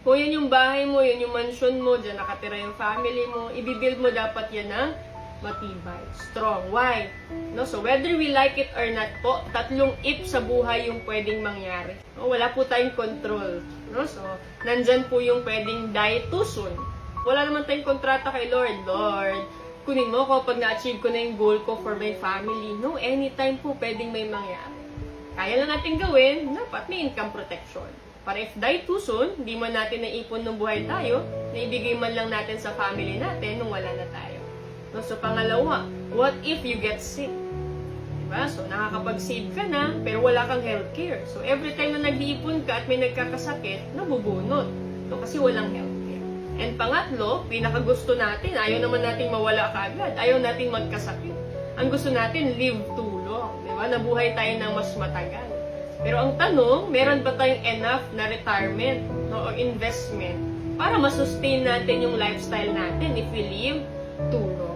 Kung yan yung bahay mo, yan yung mansion mo, dyan nakatira yung family mo, ibibuild mo dapat yan ng matibay, strong. Why? No? So, whether we like it or not po, tatlong if sa buhay yung pwedeng mangyari. No? Wala po tayong control. No? So, nandyan po yung pwedeng die too soon. Wala naman tayong kontrata kay Lord. Lord, kunin mo ko pag na-achieve ko na yung goal ko for my family. No, anytime po pwedeng may mangyari. Kaya lang natin gawin, dapat may income protection. Para if die too soon, hindi man natin naipon ng buhay tayo, naibigay man lang natin sa family natin nung wala na tayo. No, so pangalawa, what if you get sick? Diba? So nakakapag-save ka na, pero wala kang healthcare. So every time na nag-iipon ka at may nagkakasakit, nabubunot. No, kasi walang healthcare. And pangatlo, pinakagusto natin, ayaw naman natin mawala kaagad, ayaw natin magkasakit. Ang gusto natin, live too long. Diba? Nabuhay tayo ng mas matagal. Pero ang tanong, meron ba tayong enough na retirement, no, or investment para masustain natin yung lifestyle natin if we live too long?